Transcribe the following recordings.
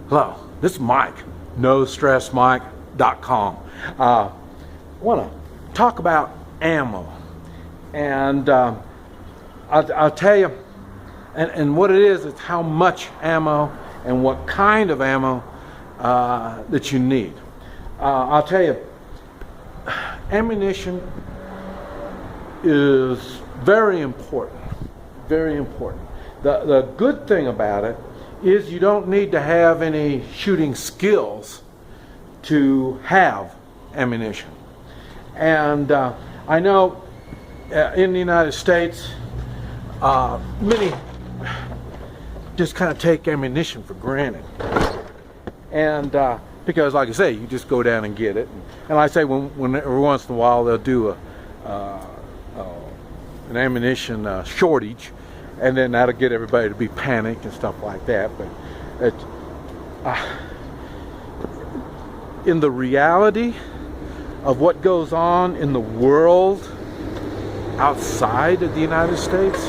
Hello, this is Mike, NoStressMike.com. I want to talk about ammo, and I'll tell you, and what it is, it's how much ammo and what kind of ammo that you need. I'll tell you, ammunition is very important, very important. The good thing about it is you don't need to have any shooting skills to have ammunition. And I know in the United States, many just kind of take ammunition for granted. And because, like I say, you just go down and get it. And like I say, when every once in a while they'll do an ammunition shortage, and then that'll get everybody to be panicked and stuff like that. But in the reality of what goes on in the world outside of the United States,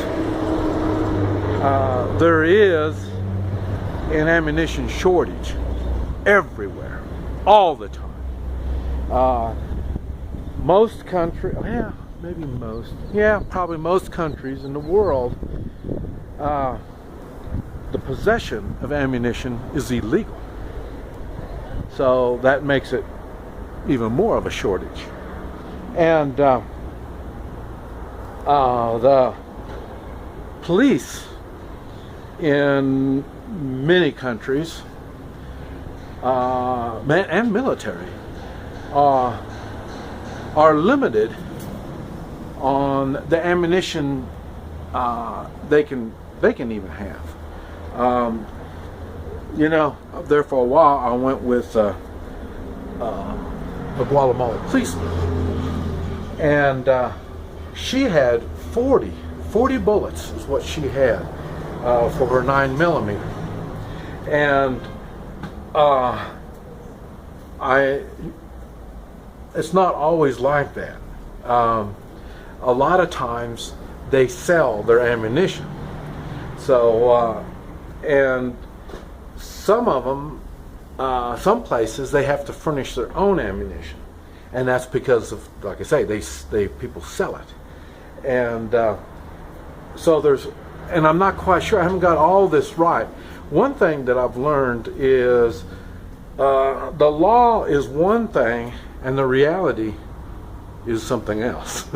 there is an ammunition shortage everywhere, all the time. Most countries, probably most countries in the world, the possession of ammunition is illegal. So that makes it even more of a shortage. And the police in many countries and military are limited on the ammunition they can even have. Up there for a while, I went with a Guatemalan policeman, and she had 40 bullets is what she had for her 9mm, and it's not always like that. A lot of times they sell their ammunition. So, and some of them, some places, they have to furnish their own ammunition, and that's because of, like I say, people sell it, and so and I'm not quite sure. I haven't got all this right. One thing that I've learned is the law is one thing, and the reality is something else.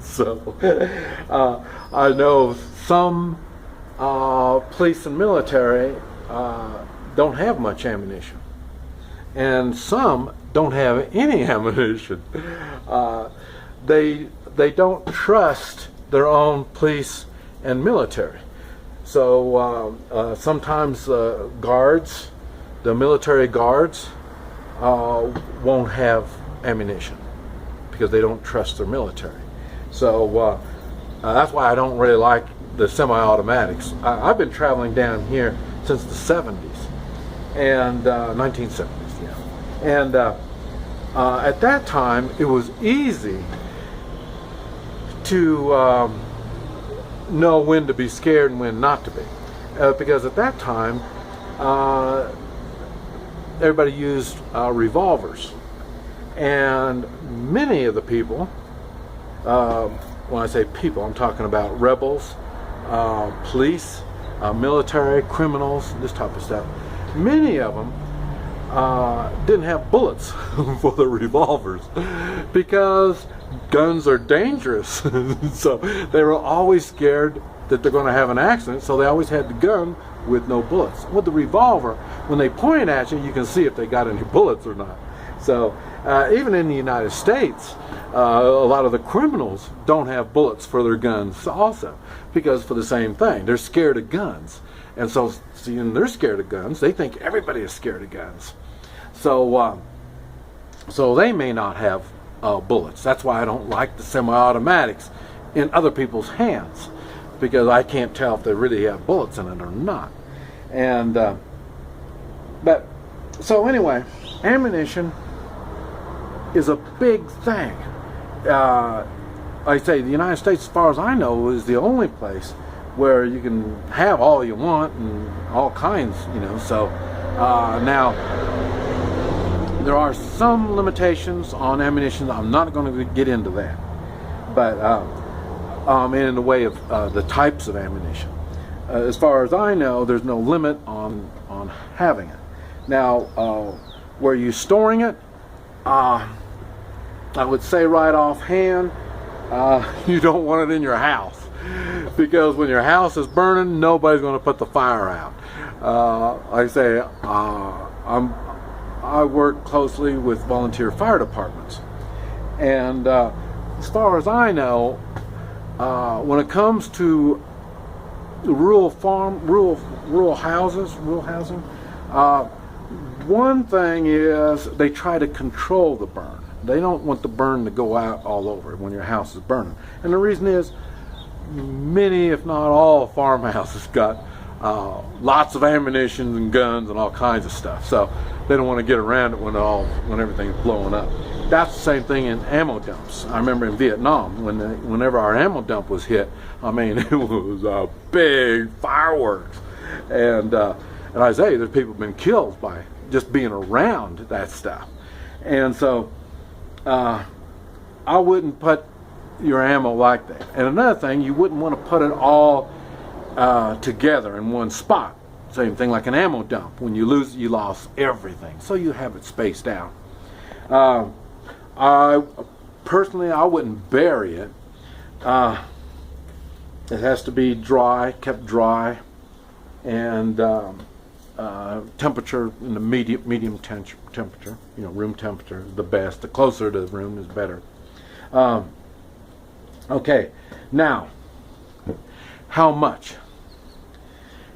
So I know some police and military don't have much ammunition, and some don't have any ammunition. They don't trust their own police and military. So sometimes guards, the military guards, won't have ammunition because they don't trust their military. So that's why I don't really like the semi-automatics. I've been traveling down here since the 70s and 1970s, yeah. And at that time, it was easy to know when to be scared and when not to be, because at that time, everybody used revolvers, and many of the people, when I say people, I'm talking about rebels, police, military, criminals, this type of stuff. Many of them didn't have bullets for the revolvers because guns are dangerous. So they were always scared that they're going to have an accident, so they always had the gun with no bullets. With the revolver, when they point at you, you can see if they got any bullets or not. So even in the United States, a lot of the criminals don't have bullets for their guns also, because for the same thing, they're scared of guns. And so seeing they're scared of guns, they think everybody is scared of guns. So so they may not have bullets. That's why I don't like the semi-automatics in other people's hands, because I can't tell if they really have bullets in it or not. And but so anyway, ammunition is a big thing. Like I say, the United States, as far as I know, is the only place where you can have all you want and all kinds, So Now, there are some limitations on ammunition. I'm not going to get into that, but in the way of the types of ammunition. As far as I know, there's no limit on having it. Now, where you're storing it, I would say right offhand, you don't want it in your house, because when your house is burning, nobody's going to put the fire out. Like I say, I work closely with volunteer fire departments, and as far as I know, when it comes to rural housing, one thing is they try to control the burn. They don't want the burn to go out all over when your house is burning. And the reason is, many, if not all, farmhouses got lots of ammunition and guns and all kinds of stuff. So they don't want to get around it when everything's blowing up. That's the same thing in ammo dumps. I remember in Vietnam, whenever our ammo dump was hit, I mean, it was a big fireworks. And I say, there's people been killed by just being around that stuff. And so I wouldn't put your ammo like that. And another thing, you wouldn't want to put it all together in one spot. Same thing like an ammo dump. When you lose it, you lost everything. So you have it spaced out. Personally, I wouldn't bury it. It has to be dry, kept dry, and temperature in the medium temperature. You know, room temperature is the best. The closer to the room is better. Okay, now, how much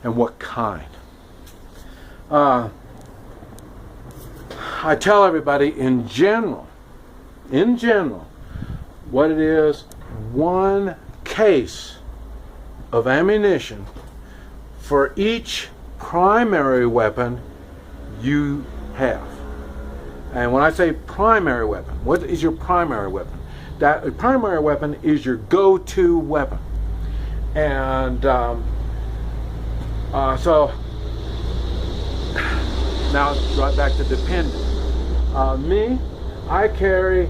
and what kind? I tell everybody in general, what it is, one case of ammunition for each primary weapon you have. And when I say primary weapon, what is your primary weapon? That primary weapon is your go-to weapon. And so now right back to dependent. Me, I carry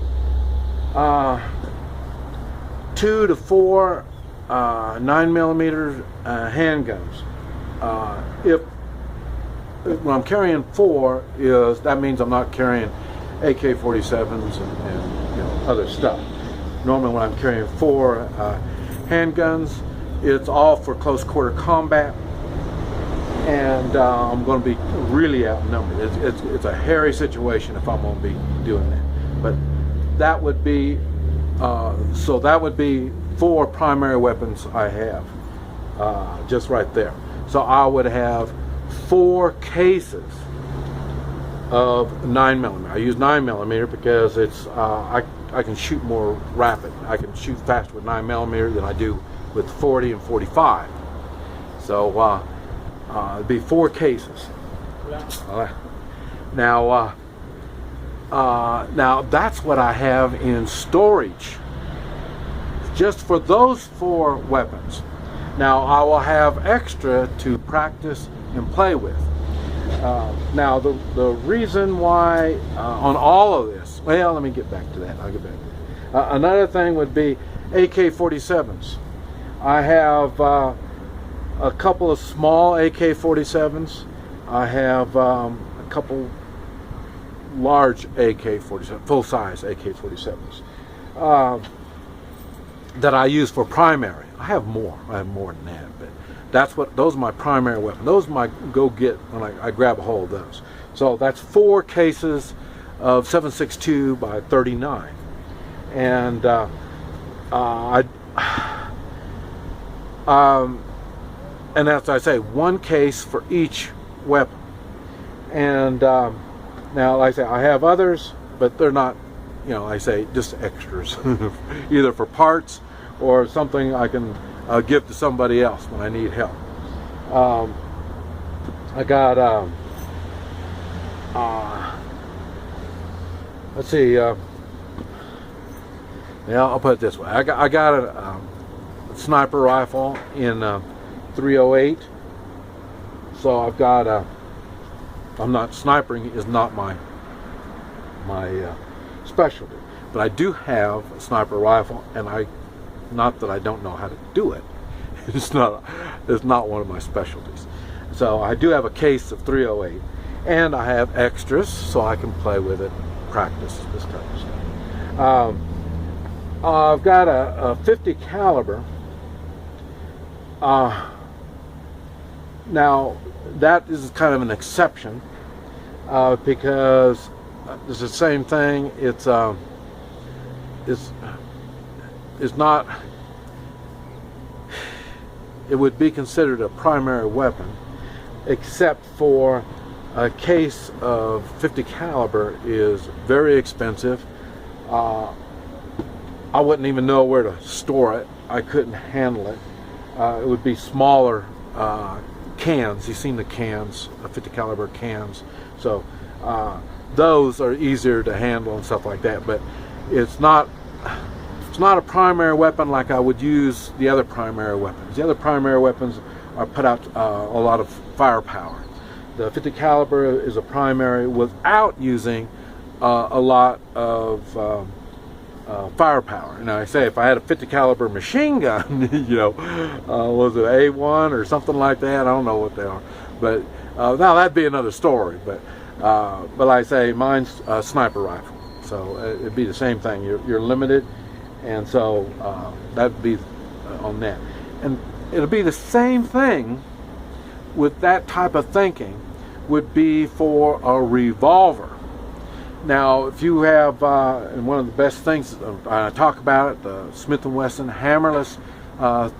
2 to 4 9mm handguns. When I'm carrying 4, that means I'm not carrying AK-47s and other stuff. Normally, when I'm carrying 4 handguns, it's all for close quarter combat, and I'm going to be really outnumbered. It's a hairy situation if I'm going to be doing that. But that would be so that would be 4 primary weapons I have, just right there. So I would have 4 cases of 9mm. I use 9mm because it's I can shoot more rapid. I can shoot faster with 9mm than I do with 40 and 45. So it'd be 4 cases. Now that's what I have in storage, just for those 4 weapons. Now I will have extra to practice and play with. Now the reason why on all of this, well, let me get back to that. I'll get back to that. Another thing would be AK-47s. I have a couple of small AK-47s. I have a couple large AK-47, full-size AK-47s that I use for primary. I have more than that, but those are my primary weapons. Those are my go-get when I grab a hold of those. So that's 4 cases of 7.62 by 39, and and as I say, 1 case for each weapon. And now, like I say, I have others, but they're not, I say, just extras, either for parts or something I can give to somebody else when I need help. I got, let's see, yeah, I'll put it this way. I got a sniper rifle in 308. So I've got snipering is not my specialty, but I do have a sniper rifle, and not that I don't know how to do it. It's not one of my specialties. So I do have a case of 308, and I have extras so I can play with it, practice this type of stuff. I've got a 50 caliber. Now that is kind of an exception because it's the same thing. It's not. It would be considered a primary weapon, except for a case of 50 caliber is very expensive. I wouldn't even know where to store it. I couldn't handle it. It would be smaller cans. You've seen the cans, 50 caliber cans. So those are easier to handle and stuff like that. But it's not a primary weapon like I would use the other primary weapons. The other primary weapons are put out a lot of firepower. The 50 caliber is a primary without using a lot of firepower. Now I say if I had a 50 caliber machine gun, was it A1 or something like that? I don't know what they are, but now that'd be another story. But like I say, mine's a sniper rifle, so it'd be the same thing. You're limited, and so that'd be on that. And it'll be the same thing with that type of thinking would be for a revolver. Now, if you have, and one of the best things I talk about it, the Smith & Wesson hammerless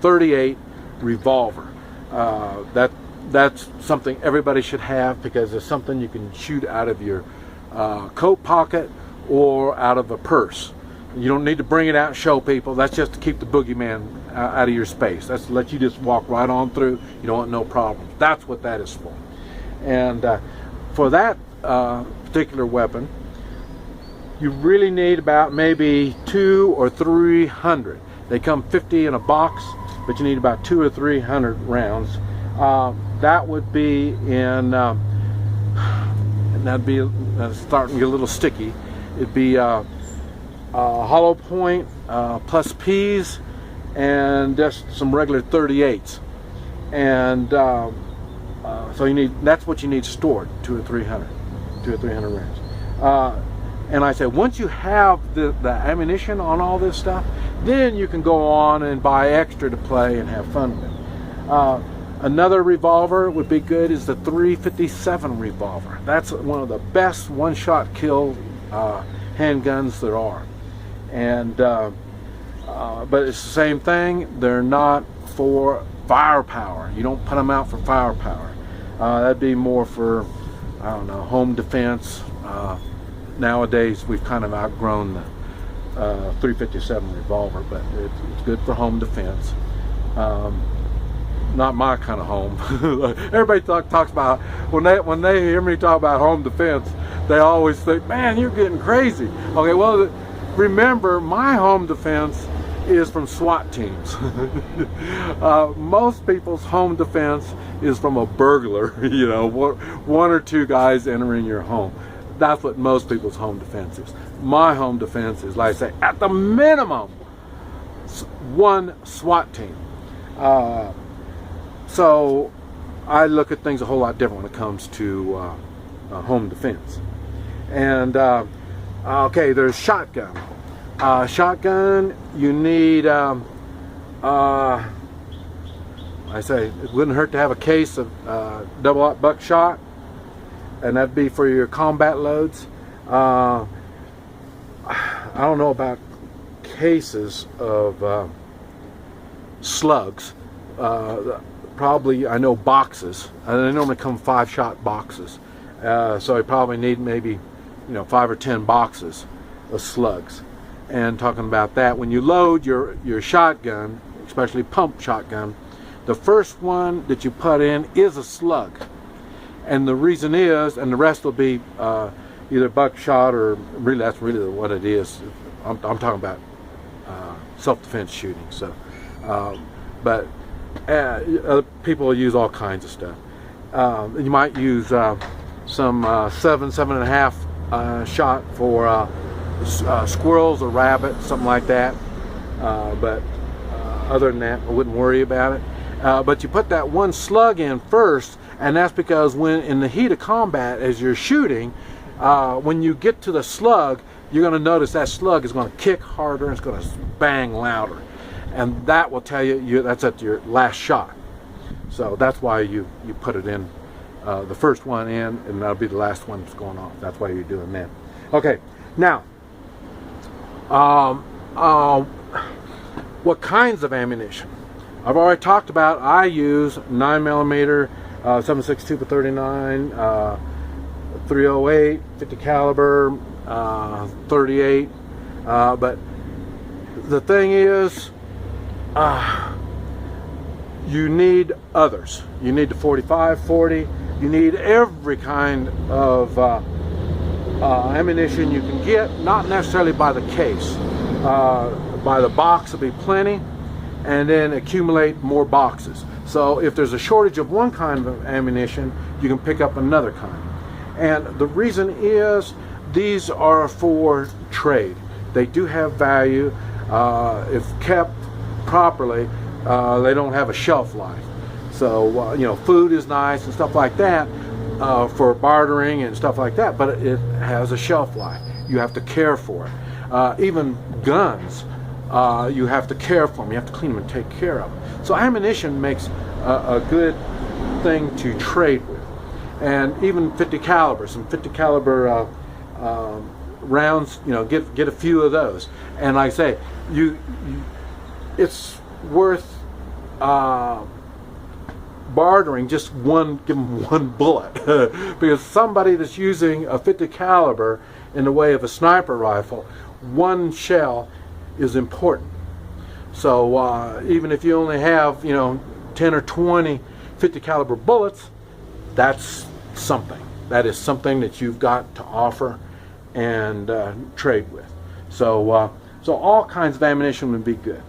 38 revolver. That's something everybody should have because it's something you can shoot out of your coat pocket or out of a purse. You don't need to bring it out and show people. That's just to keep the boogeyman out of your space. That's to let you just walk right on through. You don't want no problems. That's what that is for. And for that particular weapon, you really need about maybe 200 or 300. They come 50 in a box, but you need about 200 or 300 rounds. That would be in, and that'd be starting to get a little sticky. It'd be hollow point plus P's and just some regular 38s. And so you need, that's what you need stored, 200 or 300 rounds. And I said, once you have the ammunition on all this stuff, then you can go on and buy extra to play and have fun with. Another revolver would be good is the 357 revolver. That's one of the best one-shot kill handguns there are. And but it's the same thing. They're not for firepower. You don't put them out for firepower. That'd be more for, I don't know, home defense. Nowadays we've kind of outgrown the 357 revolver, but it's good for home defense. Not my kind of home. Everybody talks about, when they hear me talk about home defense, they always think, man, you're getting crazy. Okay, well, remember, my home defense is from SWAT teams. Most people's home defense is from a burglar, one or two guys entering your home. That's what most people's home defense is. My home defense is, like I say, at the minimum, one SWAT team. So I look at things a whole lot different when it comes to home defense. And okay, there's shotgun. Shotgun, you need, I say, it wouldn't hurt to have a case of double-aught buckshot, and that'd be for your combat loads. I don't know about cases of slugs. Probably, I know boxes. They normally come 5-shot boxes. So I probably need maybe 5 or 10 boxes of slugs. And talking about that, when you load your shotgun, especially pump shotgun, the first one that you put in is a slug. And the reason is, and the rest will be either buckshot or really, that's really what it is. I'm talking about self-defense shooting. So, but people use all kinds of stuff. You might use some 7.5 shot for squirrels or rabbits, something like that. But other than that, I wouldn't worry about it. But you put that one slug in first, and that's because when in the heat of combat, as you're shooting, when you get to the slug, you're going to notice that slug is going to kick harder and it's going to bang louder, and that will tell you that's at your last shot. So that's why you put it in, the first one in, and that'll be the last one that's going off. That's why you're doing that. Okay, now what kinds of ammunition? I've already talked about. I use 9mm, 7.62 x 39, 308, 50 caliber, 38. But the thing is, you need others. You need the 45, 40. You need every kind of ammunition you can get, not necessarily by the case. By the box will be plenty, and then accumulate more boxes. So if there's a shortage of one kind of ammunition, you can pick up another kind. And the reason is, these are for trade. They do have value. If kept properly, they don't have a shelf life. So you know, food is nice and stuff like that for bartering and stuff like that, but it has a shelf life. You have to care for it. Even guns, you have to care for them. You have to clean them and take care of them. So ammunition makes a good thing to trade with. And even 50 caliber, some 50 caliber rounds, you know, get a few of those. And like I say, it's worth bartering just give them one bullet, because somebody that's using a 50 caliber in the way of a sniper rifle, one shell is important. So even if you only have, you know, 10 or 20 50 caliber bullets, that's something. That is something that you've got to offer and trade with. So so all kinds of ammunition would be good.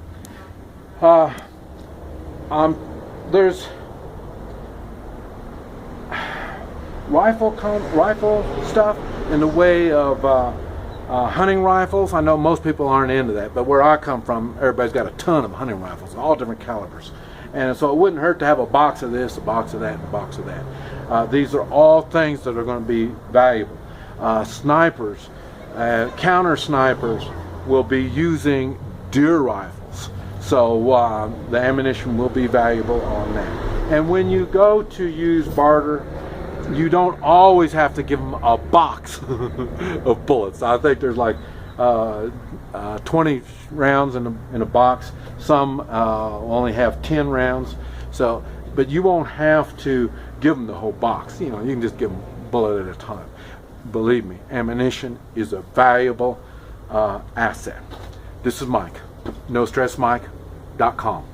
There's rifle stuff in the way of hunting rifles. I know most people aren't into that, but where I come from, everybody's got a ton of hunting rifles, all different calibers. And so it wouldn't hurt to have a box of this, a box of that, and a box of that. These are all things that are going to be valuable. Snipers, counter snipers will be using deer rifles. So the ammunition will be valuable on that. And when you go to use barter, you don't always have to give them a box of bullets. I think there's like 20 rounds in a box. Some only have 10 rounds. So, but you won't have to give them the whole box. You know, you can just give them a bullet at a time. Believe me, ammunition is a valuable asset. This is Mike, NoStressMike.com.